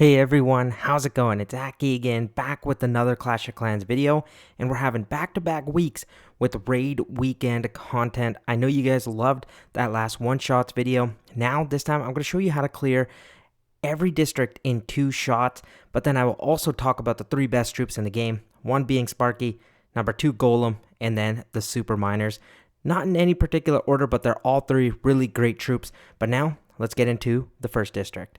Hey everyone, how's it going? It's Aki again, back with another Clash of Clans video, and we're having back-to-back weeks with raid weekend content. I know you guys loved that last one-shots video. Now, this time, I'm going to show you how to clear every district in 2 shots, but then I will also talk about the 3 best troops in the game, one being Sparky, number 2 Golem, and then the Super Miners. Not in any particular order, but they're all 3 really great troops. But now, let's get into the first district.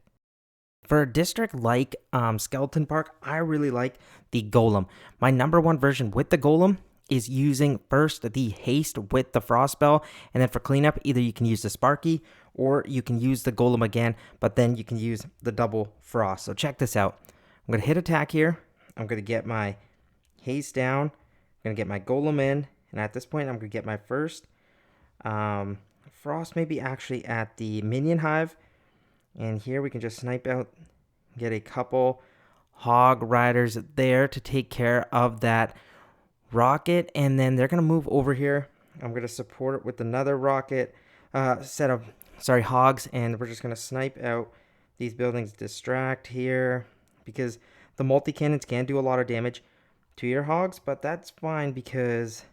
For a district like Skeleton Park, I really like the Golem. My number 1 version with the Golem is using first the haste with the frost spell, and then for cleanup, either you can use the Sparky or you can use the Golem again, but then you can use the double frost. So check this out. I'm going to hit attack here. I'm going to get my haste down. I'm going to get my Golem in, and at this point, I'm going to get my first frost maybe actually at the minion hive. And here we can just snipe out, get a couple hog riders there to take care of that rocket. And then they're going to move over here. I'm going to support it with another rocket set of, hogs. And we're just going to snipe out these buildings, distract here. Because the multi-cannons can do a lot of damage to your hogs. But that's fine because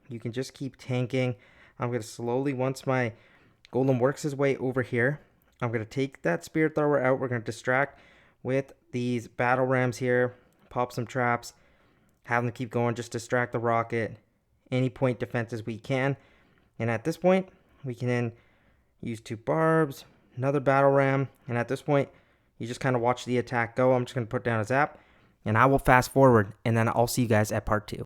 you can just keep tanking. I'm going to slowly, once my golem works his way over here, I'm going to take that spear thrower out. We're going to distract with these battle rams here. Pop some traps. Have them keep going. Just distract the rocket. Any point defenses we can. And at this point, we can then use 2 barbs. Another battle ram. And at this point, you just kind of watch the attack go. I'm just going to put down a zap. And I will fast forward. And then I'll see you guys at part 2.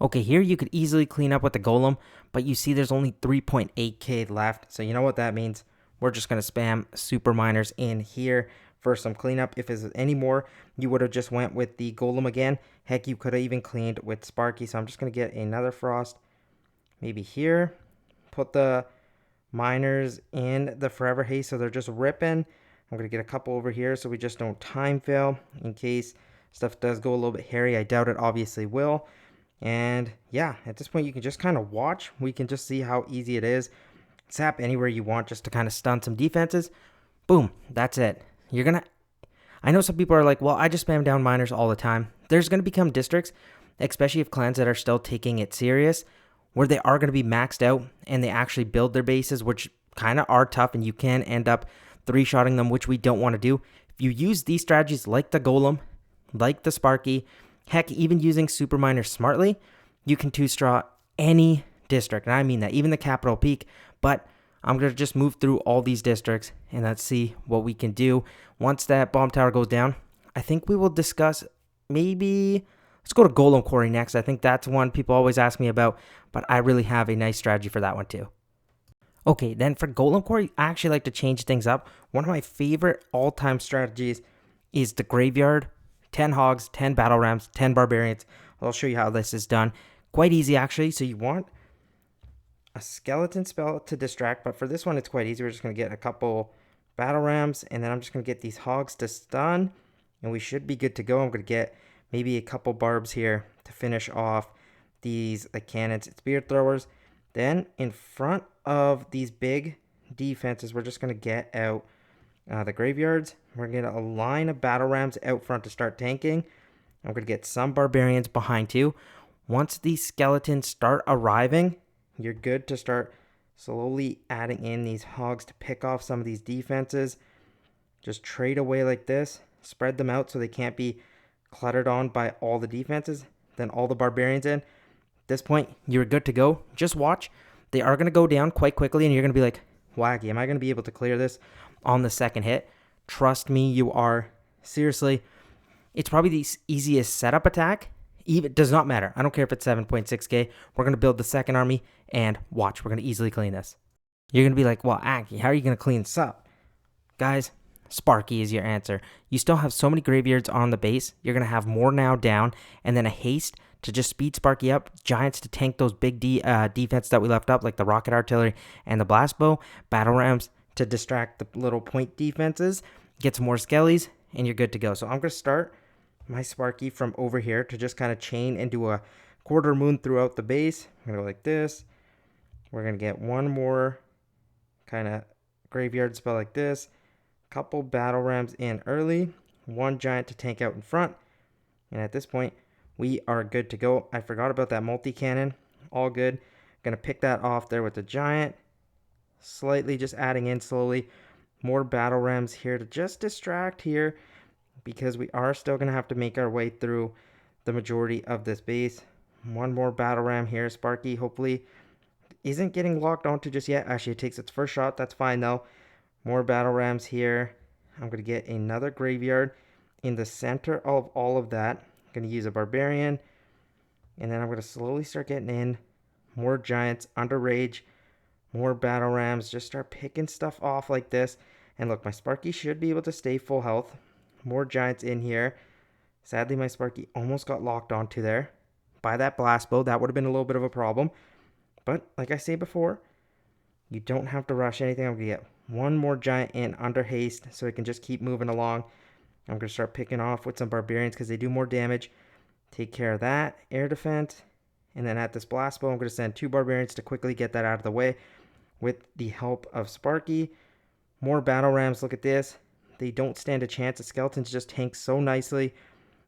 Okay, here you could easily clean up with the golem. But you see there's only 3.8k left. So you know what that means. We're just going to spam super miners in here for some cleanup. If there's any more, you would have just went with the golem again. Heck, you could have even cleaned with Sparky. So I'm just going to get another frost. Maybe here. Put the miners in the forever haste so they're just ripping. I'm going to get a couple over here so we just don't time fail in case stuff does go a little bit hairy. I doubt it obviously will. And yeah, at this point you can just kind of watch. We can just see how easy it is. Zap anywhere you want just to kind of stun some defenses. Boom, that's it. I know some people are like, well, I just spam down miners all the time. There's going to become districts, especially if clans that are still taking it serious, where they are going to be maxed out and they actually build their bases, which kind of are tough, and you can end up 3-shotting them, which we don't want to do. If you use these strategies like the Golem, like the Sparky, heck, even using super miners smartly, you can 2-straw any district, and I mean that, even the capital peak. But I'm going to just move through all these districts and let's see what we can do. Once that bomb tower goes down, I think we will discuss let's go to Golem Quarry next. I think that's one people always ask me about, but I really have a nice strategy for that one too. Okay, then for Golem Quarry, I actually like to change things up. One of my favorite all-time strategies is the graveyard. 10 hogs, 10 battle rams, 10 barbarians. I'll show you how this is done. Quite easy actually. So you want a skeleton spell to distract, but for this one it's quite easy. We're just going to get a couple battle rams, and then I'm just going to get these hogs to stun, and we should be good to go. I'm going to get maybe a couple barbs here to finish off these cannons and spear throwers. Then in front of these big defenses, we're just going to get out the graveyards. We're going to align a battle rams out front to start tanking. I'm going to get some barbarians behind too. Once these skeletons start arriving, you're good to start slowly adding in these hogs to pick off some of these defenses. Just trade away like this. Spread them out so they can't be cluttered on by all the defenses. Then all the barbarians in. At this point, you're good to go. Just watch. They are going to go down quite quickly, and you're going to be like, wacky, am I going to be able to clear this on the second hit? Trust me, you are. Seriously, it's probably the easiest setup attack. It does not matter. I don't care if it's 7.6k. We're going to build the second army, and watch. We're going to easily clean this. You're going to be like, well, Aki, how are you going to clean this up? Guys, Sparky is your answer. You still have so many graveyards on the base. You're going to have more now down, and then a haste to just speed Sparky up. Giants to tank those big defense that we left up, like the rocket artillery and the blast bow. Battle rams to distract the little point defenses. Get some more skellies, and you're good to go. So I'm going to start my Sparky from over here to just kind of chain into a quarter moon throughout the base. I'm going to go like this. We're going to get one more kind of graveyard spell like this. Couple battle rams in early. one giant to tank out in front. And at this point, we are good to go. I forgot about that multi-cannon. All good. Gonna pick that off there with the giant. Slightly just adding in slowly. More battle rams here to just distract here, because we are still gonna have to make our way through the majority of this base. One more battle ram here. Sparky hopefully isn't getting locked onto just yet. Actually, it takes its first shot. That's fine though. More battle rams here. I'm gonna get another graveyard in the center of all of that. I'm gonna use a barbarian, and then I'm gonna slowly start getting in more giants under rage, more battle rams. Just start picking stuff off like this. And look, my Sparky should be able to stay full health. More giants in here. Sadly, my Sparky almost got locked onto there by that blast bow. That would have been a little bit of a problem. But like I say before, you don't have to rush anything. I'm gonna get one more giant in under haste so it can just keep moving along. I'm gonna start picking off with some barbarians because they do more damage. Take care of that air defense. And then at this blast bow, I'm gonna send 2 barbarians to quickly get that out of the way with the help of Sparky. More battle rams. Look at this. They don't stand a chance. The skeletons just tank so nicely,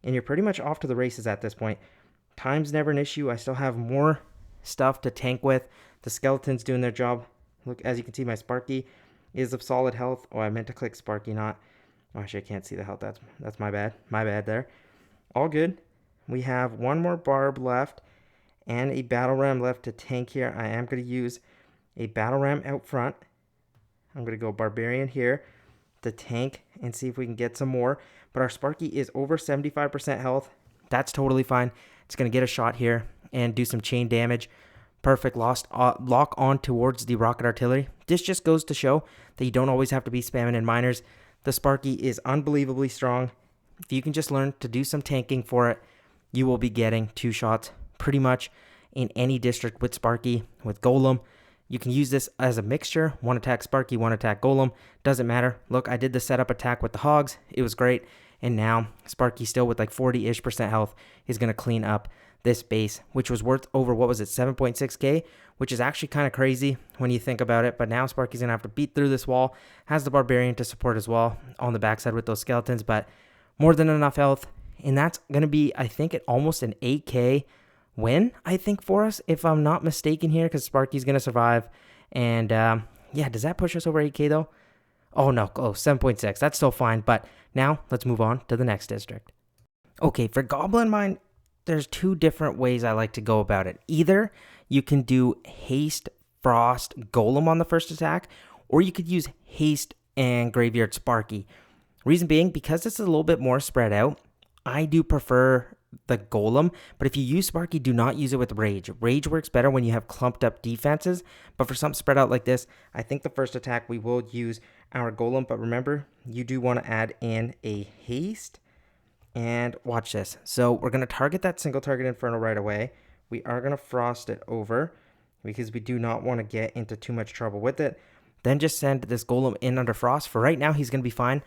and you're pretty much off to the races at this point. Time's never an issue. I still have more stuff to tank with. The skeletons doing their job. Look, as you can see, my Sparky is of solid health. Oh, I meant to click Sparky, not. Oh, actually, I can't see the health. That's my bad. My bad there. All good. We have one more barb left and a battle ram left to tank here. I am going to use a battle ram out front. I'm going to go barbarian here to tank and see if we can get some more. But our Sparky is over 75% health. That's totally fine. It's going to get a shot here and do some chain damage. Perfect. Lock on towards the rocket artillery. This just goes to show that you don't always have to be spamming in miners. The Sparky is unbelievably strong. If you can just learn to do some tanking for it, you will be getting 2 shots pretty much in any district with Sparky, with Golem. You can use this as a mixture. 1 attack Sparky, 1 attack Golem. Doesn't matter. Look, I did the setup attack with the hogs. It was great. And now Sparky, still with like 40-ish% health, is going to clean up this base, which was worth over, what was it, 7.6k, which is actually kind of crazy when you think about it. But now Sparky's going to have to beat through this wall. Has the barbarian to support as well on the backside with those skeletons, but more than enough health. And that's going to be, I think, almost an 8k win, I think, for us, if I'm not mistaken here, because Sparky's going to survive. And yeah, does that push us over 8k though? Oh no, 7.6. That's still fine. But now let's move on to the next district. Okay, for Goblin Mine, there's 2 different ways I like to go about it. Either you can do haste, frost, golem on the first attack, or you could use haste and graveyard Sparky. Reason being, because this is a little bit more spread out, I do prefer the golem, but if you use Sparky, do not use it with rage. Rage works better when you have clumped up defenses, but for something spread out like this, I think the first attack we will use our golem. But remember, you do want to add in a haste. And watch this. So we're going to target that single target inferno right away. We are going to frost it over because we do not want to get into too much trouble with it. Then just send this golem in under frost. For right now, he's going to be fine.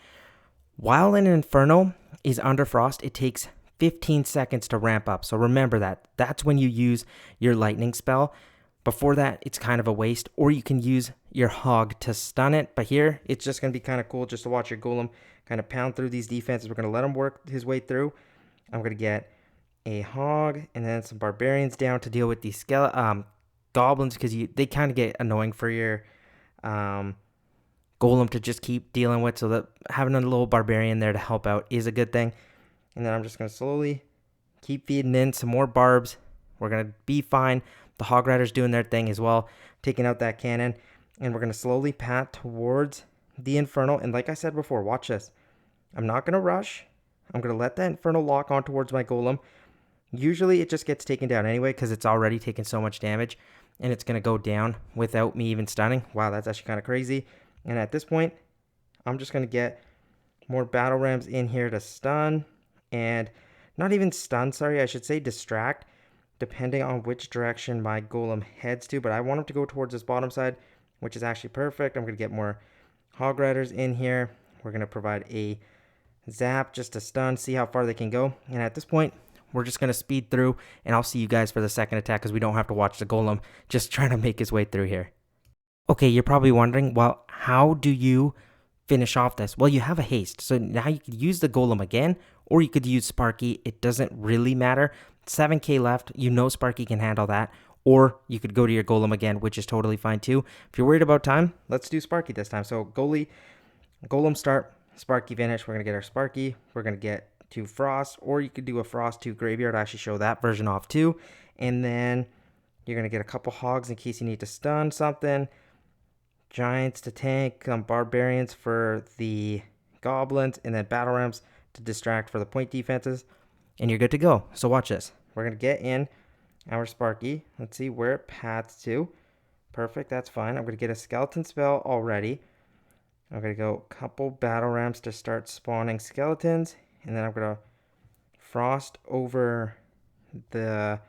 While an inferno is under frost, it takes 15 seconds to ramp up. So remember that. That's when you use your lightning spell. Before that, it's kind of a waste. Or you can use your hog to stun it. But here, it's just going to be kind of cool just to watch your golem kind of pound through these defenses. We're going to let him work his way through. I'm going to get a hog and then some barbarians down to deal with these goblins, because they kind of get annoying for your golem to just keep dealing with. So that having a little barbarian there to help out is a good thing. And then I'm just going to slowly keep feeding in some more barbs. We're going to be fine. The hog riders doing their thing as well, taking out that cannon. And we're going to slowly pat towards the inferno. And like I said before, watch this. I'm not going to rush. I'm going to let that inferno lock on towards my golem. Usually it just gets taken down anyway because it's already taken so much damage. And it's going to go down without me even stunning. Wow, that's actually kind of crazy. And at this point, I'm just going to get more battle rams in here to stun. And not even stun, sorry, I should say distract, depending on which direction my golem heads to. But I want him to go towards this bottom side, which is actually perfect. I'm going to get more hog riders in here. We're going to provide a zap just to stun, see how far they can go. And at this point, we're just going to speed through, and I'll see you guys for the second attack because we don't have to watch the golem just trying to make his way through here. Okay, you're probably wondering, well, how do you finish off this? Well, you have a haste. So now you could use the golem again, or you could use Sparky. It doesn't really matter. 7k left. You know Sparky can handle that. Or you could go to your golem again, which is totally fine too. If you're worried about time, let's do Sparky this time. So golem start, Sparky finish. We're going to get our Sparky. We're going to get 2 frost, or you could do a frost 2 graveyard. I actually show that version off too. And then you're going to get a couple hogs in case you need to stun something. Giants to tank, barbarians for the goblins, and then battle rams to distract for the point defenses. And you're good to go. So watch this. We're going to get in our Sparky. Let's see where it paths to. Perfect, that's fine. I'm going to get a skeleton spell already. I'm going to go a couple battle rams to start spawning skeletons. And then I'm going to frost over the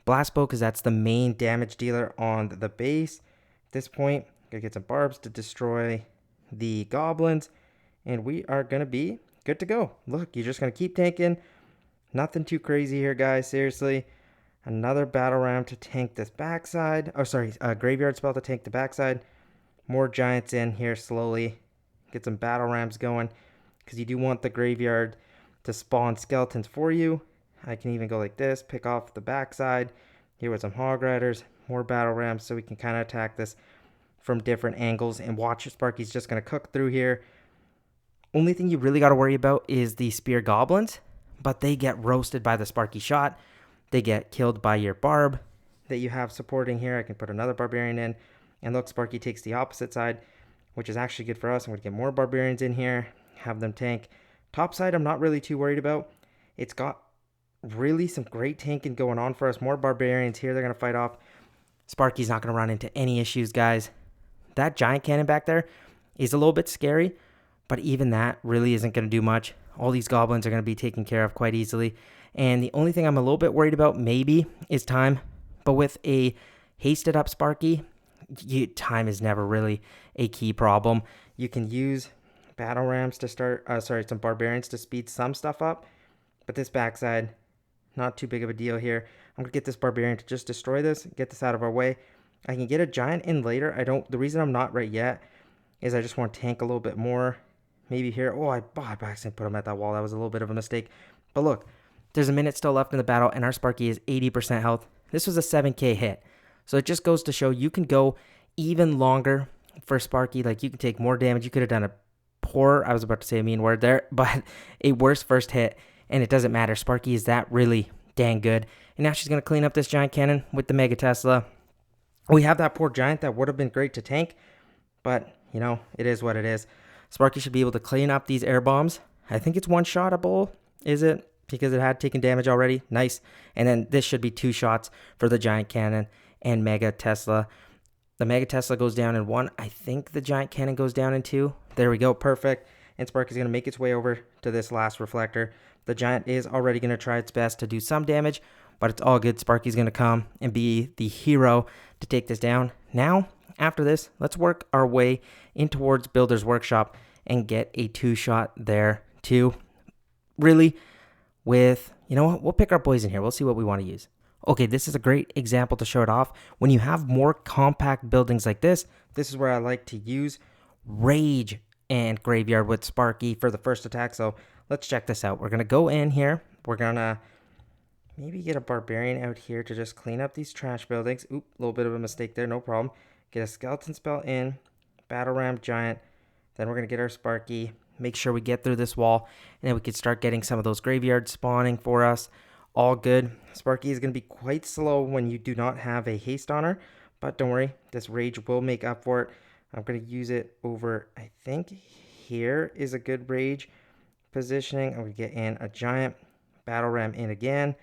blast bow because that's the main damage dealer on the base. At this point, I'm going to get some barbs to destroy the goblins. And we are going to be good to go. Look, you're just going to keep tanking. Nothing too crazy here, guys. Seriously. Another battle ram to tank this backside. Oh, sorry. A graveyard spell to tank the backside. More giants in here slowly. Get some battle rams going. Because you do want the graveyard to spawn skeletons for you. I can even go like this. Pick off the backside. Here with some hog riders. More battle rams so we can kind of attack this from different angles. And watch, Sparky's just going to cook through here. Only thing you really got to worry about is the spear goblins. But they get roasted by the Sparky shot. They get killed by your barb that you have supporting here. I can put another barbarian in. And look, Sparky takes the opposite side, which is actually good for us. I'm going to get more barbarians in here. Have them tank. Top side, I'm not really too worried about. It's got really some great tanking going on for us. More barbarians here. They're going to fight off. Sparky's not going to run into any issues, guys. That giant cannon back there is a little bit scary. But even that really isn't going to do much. All these goblins are going to be taken care of quite easily. And the only thing I'm a little bit worried about maybe is time. But with a hasted up Sparky, time is never really a key problem. You can use battle rams to start, some barbarians to speed some stuff up. But this backside, not too big of a deal here. I'm going to get this barbarian to just destroy this, get this out of our way. I can get a giant in later. The reason I'm not right yet is I just want to tank a little bit more. Maybe here. Oh, I accidentally put him at that wall. That was a little bit of a mistake. But look, there's a minute still left in the battle, and our Sparky is 80% health. This was a 7k hit. So it just goes to show you can go even longer for Sparky. Like, you can take more damage. You could have done I was about to say a mean word there, but a worse first hit, and it doesn't matter. Sparky is that really dang good. And now she's going to clean up this giant cannon with the Mega Tesla. We have that poor giant that would have been great to tank, but, it is what it is. Sparky should be able to clean up these air bombs. I think it's one-shotable, is it? Because it had taken damage already. Nice. And then this should be 2 shots for the giant cannon and Mega Tesla. The Mega Tesla goes down in 1. I think the giant cannon goes down in 2. There we go. Perfect. And Sparky's going to make its way over to this last reflector. The giant is already going to try its best to do some damage, but it's all good. Sparky's going to come and be the hero to take this down. Now, after this, let's work our way in towards Builder's Workshop and get a 2-shot there too. Really, with, we'll pick our poison here. We'll see what we want to use. Okay, this is a great example to show it off. When you have more compact buildings like this is where I like to use Rage and Graveyard with Sparky for the first attack. So let's check this out. We're going to go in here. We're going to maybe get a Barbarian out here to just clean up these trash buildings. Oop, a little bit of a mistake there, no problem. Get a Skeleton spell in, Battle Ram Giant. Then we're going to get our Sparky. Make sure we get through this wall, and then we can start getting some of those graveyards spawning for us. All good. Sparky is going to be quite slow when you do not have a haste on her, but don't worry, this Rage will make up for it. I'm going to use it over, I think here is a good Rage positioning. I'm going to get in a Giant, Battle Ram in again.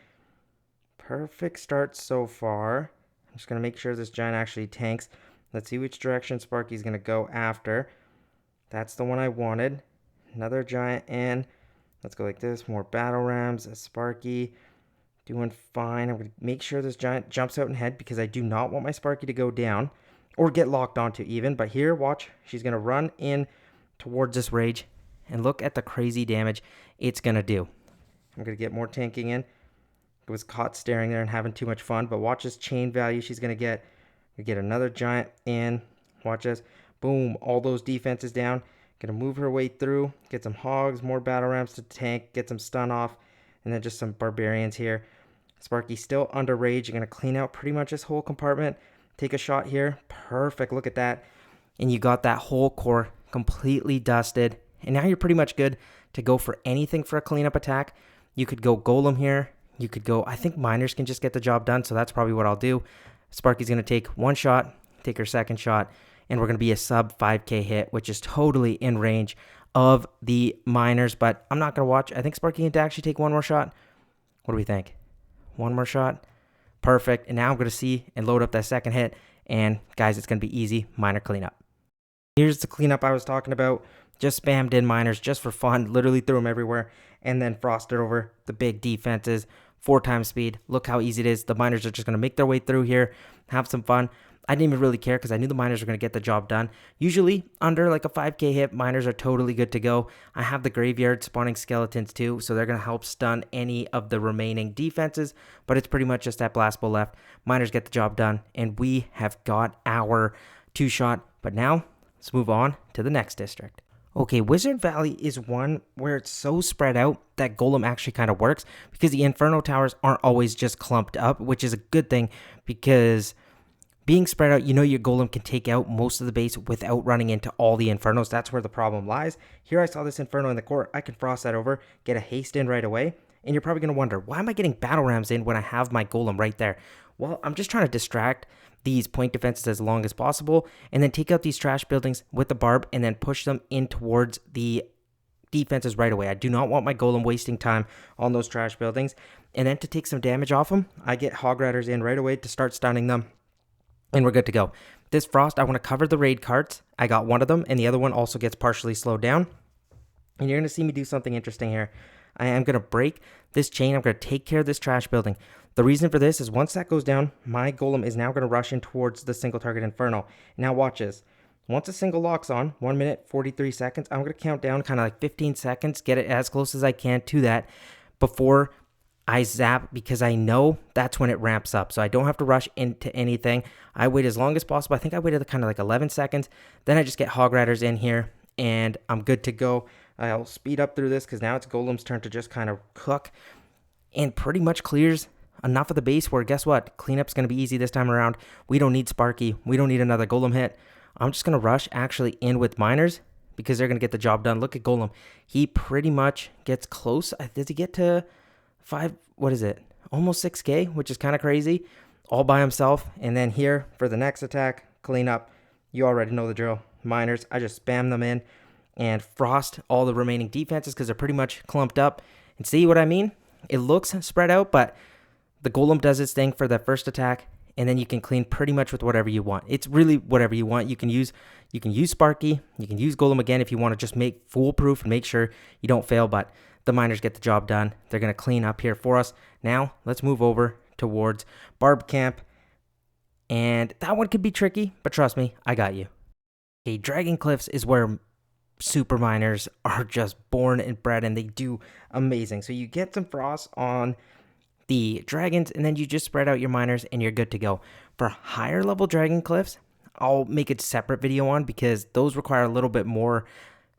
Perfect start so far. I'm just going to make sure this Giant actually tanks. Let's see which direction Sparky's going to go after. That's the one I wanted. Another Giant in. Let's go like this. More Battle Rams. A Sparky. Doing fine. I'm going to make sure this Giant jumps out and head because I do not want my Sparky to go down or get locked onto even. But here, watch. She's going to run in towards this Rage. And look at the crazy damage it's going to do. I'm going to get more tanking in. I was caught staring there and having too much fun. But watch this chain value she's going to get. We get another Giant in. Watch this. Boom. All those defenses down. Gonna move her way through, get some hogs, more battle ramps to tank, get some stun off, and then just some barbarians here. Sparky still under rage. You're gonna clean out pretty much this whole compartment. Take a shot here. Perfect. Look at that. And you got that whole core completely dusted. And now you're pretty much good to go for anything for a cleanup attack. You could go Golem here. You could go, I think miners can just get the job done, so that's probably what I'll do. Sparky's going to take one shot, take her second shot, and we're going to be a sub 5k hit, which is totally in range of the miners, but I'm not going to watch. I think Sparky can actually take one more shot. What do we think? One more shot. Perfect. And now I'm going to see and load up that second hit, and guys, it's going to be easy miner cleanup. Here's the cleanup I was talking about. Just spammed in miners just for fun. Literally threw them everywhere. And then frosted over the big defenses. 4 times speed. Look how easy it is. The miners are just going to make their way through here. Have some fun. I didn't even really care because I knew the miners were going to get the job done. Usually, under like a 5k hit, miners are totally good to go. I have the graveyard spawning skeletons too, so they're going to help stun any of the remaining defenses. But it's pretty much just that blast bow left. Miners get the job done. And we have got our 2-shot. But now, let's move on to the next district. Okay, Wiz Valley is one where it's so spread out that Golem actually kind of works because the Inferno towers aren't always just clumped up, which is a good thing because being spread out, you know your Golem can take out most of the base without running into all the Infernos. That's where the problem lies. Here I saw this Inferno in the core. I can frost that over, get a haste in right away, and you're probably going to wonder, why am I getting battle rams in when I have my Golem right there? Well, I'm just trying to distract these point defenses as long as possible, and then take out these trash buildings with the barb, and then push them in towards the defenses right away. I do not want my Golem wasting time on those trash buildings. And then to take some damage off them, I get Hog Riders in right away to start stunning them, and we're good to go. This frost, I want to cover the raid carts. I got one of them, and the other one also gets partially slowed down. And you're going to see me do something interesting here. I am going to break this chain. I'm going to take care of this trash building. The reason for this is once that goes down, my Golem is now going to rush in towards the single target Inferno. Now watch this. Once a single locks on, 1 minute, 43 seconds, I'm going to count down kind of like 15 seconds, get it as close as I can to that before I zap, because I know that's when it ramps up. So I don't have to rush into anything. I wait as long as possible. I think I waited kind of like 11 seconds. Then I just get Hog Riders in here, and I'm good to go. I'll speed up through this because now it's Golem's turn to just kind of cook, and pretty much clears enough of the base where, guess what? Cleanup's going to be easy this time around. We don't need Sparky. We don't need another Golem hit. I'm just going to rush actually in with miners because they're going to get the job done. Look at Golem. He pretty much gets close. Does he get to 5? What is it? Almost 6k, which is kind of crazy. All by himself. And then here for the next attack, cleanup. You already know the drill. Miners, I just spam them in and frost all the remaining defenses because they're pretty much clumped up. And see what I mean? It looks spread out, but the Golem does its thing for the first attack, and then you can clean pretty much with whatever you want. It's really whatever you want. You can use Sparky, you can use Golem again if you want to just make foolproof and make sure you don't fail, but the miners get the job done. They're going to clean up here for us. Now, let's move over towards Barb Camp, and that one could be tricky, but trust me, I got you. Okay, Dragon Cliffs is where super miners are just born and bred, and they do amazing. So you get some frost on the dragons, and then you just spread out your miners and you're good to go. For higher level Dragon Cliffs, I'll make a separate video on because those require a little bit more,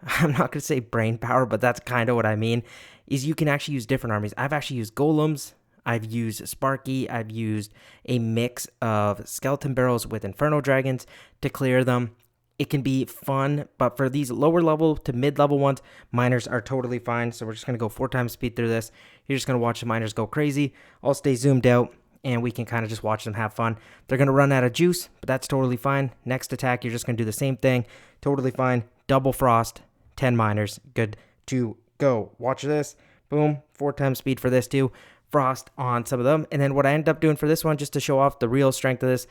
I'm not going to say brain power, but that's kind of what I mean, is you can actually use different armies. I've actually used Golems, I've used Sparky, I've used a mix of Skeleton Barrels with Inferno Dragons to clear them. It can be fun, but for these lower level to mid-level ones, miners are totally fine. So we're just going to go 4 times speed through this. You're just going to watch the miners go crazy. I'll stay zoomed out, and we can kind of just watch them have fun. They're going to run out of juice, but that's totally fine. Next attack, you're just going to do the same thing. Totally fine. Double frost, 10 miners. Good to go. Watch this. Boom. 4 times speed for this too. Frost on some of them. And then what I ended up doing for this one, just to show off the real strength of this,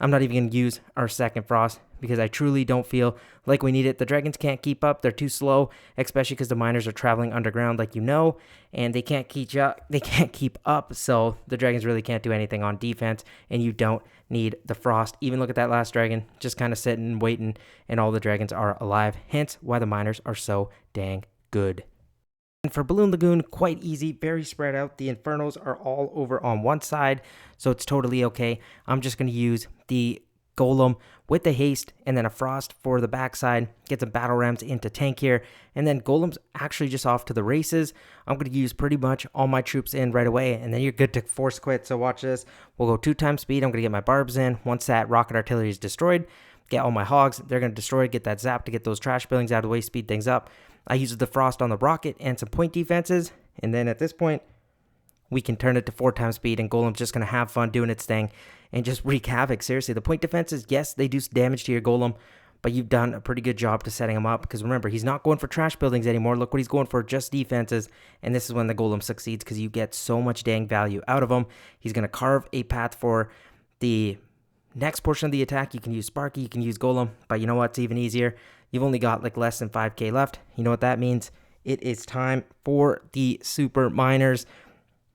I'm not even going to use our second frost because I truly don't feel like we need it. The dragons can't keep up. They're too slow, especially because the miners are traveling underground like you know, and they can't keep up. So the dragons really can't do anything on defense, and you don't need the frost. Even look at that last dragon, just kind of sitting and waiting, and all the dragons are alive. Hence why the miners are so dang good. And for Balloon Lagoon, quite easy, very spread out. The Infernos are all over on one side, so it's totally okay. I'm just going to use the Golem with the haste and then a frost for the backside. Get some battle rams into tank here. And then Golem's actually just off to the races. I'm going to use pretty much all my troops in right away. And then you're good to force quit. So watch this. We'll go 2 times speed. I'm going to get my barbs in. Once that rocket artillery is destroyed, get all my hogs. They're going to destroy, get that zap to get those trash buildings out of the way, speed things up. I use the frost on the rocket and some point defenses. And then at this point, we can turn it to 4 times speed, and Golem's just going to have fun doing its thing and just wreak havoc. Seriously, the point defenses, yes, they do damage to your Golem, but you've done a pretty good job to setting him up, because remember, he's not going for trash buildings anymore. Look what he's going for, just defenses, and this is when the Golem succeeds, because you get so much dang value out of him. He's going to carve a path for the next portion of the attack. You can use Sparky, you can use Golem, but you know what's even easier? You've only got like less than 5k left. You know what that means? It is time for the super miners.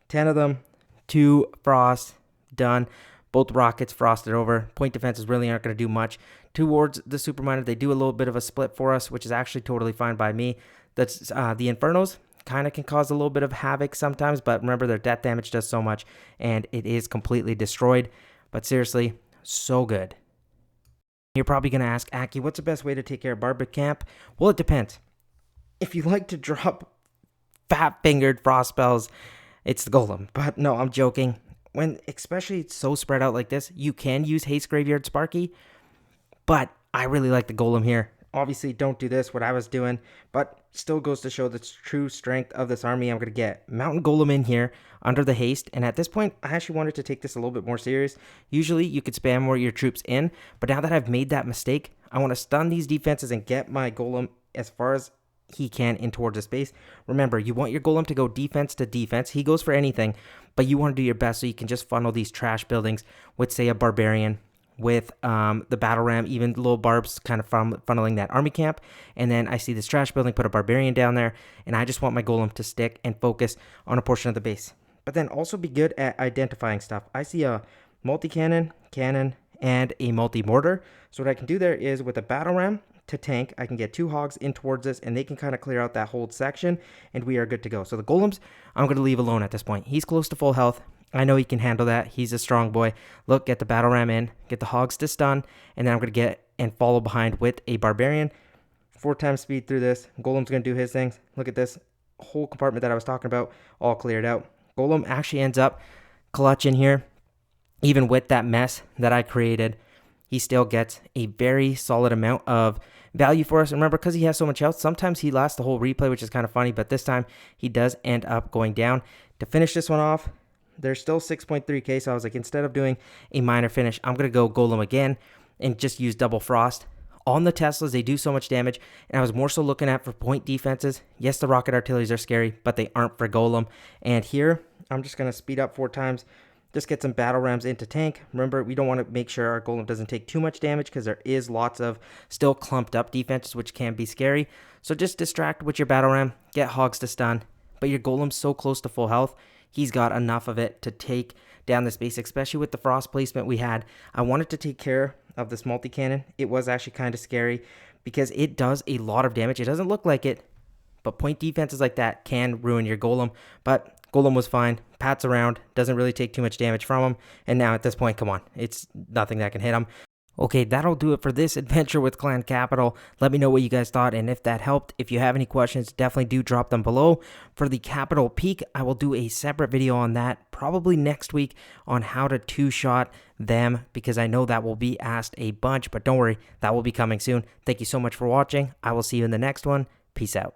10 of them, 2 frost, done. Both rockets frosted over. Point defenses really aren't going to do much towards the super miner. They do a little bit of a split for us, which is actually totally fine by me. That's the Infernos kind of can cause a little bit of havoc sometimes, but remember, their death damage does so much, and it is completely destroyed. But seriously, so good. You're probably going to ask, Aki, what's the best way to take care of Barb Camp? Well, it depends. If you like to drop fat-fingered frost spells, it's the Golem. But no, I'm joking. When especially it's so spread out like this, you can use Haste Graveyard Sparky, but I really like the Golem here. Obviously, don't do this, what I was doing, but still goes to show the true strength of this army. I'm going to get Mountain Golem in here under the haste, and at this point, I actually wanted to take this a little bit more serious. Usually, you could spam more of your troops in, but now that I've made that mistake, I want to stun these defenses and get my Golem as far as he can in towards the space. Remember, you want your Golem to go defense to defense. He goes for anything, but you want to do your best so you can just funnel these trash buildings with, say, a Barbarian, with the battle ram, even little barbs kind of funneling that army camp. And then I see this trash building, put a Barbarian down there, and I just want my Golem to stick and focus on a portion of the base. But then also be good at identifying stuff. I see a multi-cannon, cannon, and a multi-mortar. So what I can do there is with a battle ram to tank, I can get 2 hogs in towards this, and they can kind of clear out that whole section, and we are good to go. So the Golems, I'm going to leave alone at this point. He's close to full health. I know he can handle that. He's a strong boy. Look, get the battle ram in, get the hogs to stun, and then I'm going to get and follow behind with a Barbarian. 4 times speed through this. Golem's going to do his things. Look at this whole compartment that I was talking about, all cleared out. Golem actually ends up clutch in here. Even with that mess that I created, he still gets a very solid amount of value for us. And remember, because he has so much health, sometimes he lasts the whole replay, which is kind of funny, but this time he does end up going down. To finish this one off, there's still 6.3k, so I was like, instead of doing a minor finish, I'm going to go Golem again and just use double frost. On the Teslas, they do so much damage, and I was more so looking at for point defenses. Yes, the rocket artilleries are scary, but they aren't for Golem. And here, I'm just going to speed up 4 times. Just get some battle rams into tank. Remember, we don't want to make sure our Golem doesn't take too much damage, because there is lots of still clumped up defenses, which can be scary. So just distract with your battle ram, get hogs to stun. But your Golem's so close to full health, he's got enough of it to take down this base, especially with the frost placement we had. I wanted to take care of this multi-cannon. It was actually kind of scary because it does a lot of damage. It doesn't look like it, but point defenses like that can ruin your Golem. But Golem was fine, pats around, doesn't really take too much damage from him, and now at this point, come on, it's nothing that can hit him. Okay, that'll do it for this adventure with Clan Capital. Let me know what you guys thought, and if that helped. If you have any questions, definitely do drop them below. For the Capital Peak, I will do a separate video on that, probably next week, on how to 2-shot them, because I know that will be asked a bunch, but don't worry, that will be coming soon. Thank you so much for watching. I will see you in the next one. Peace out.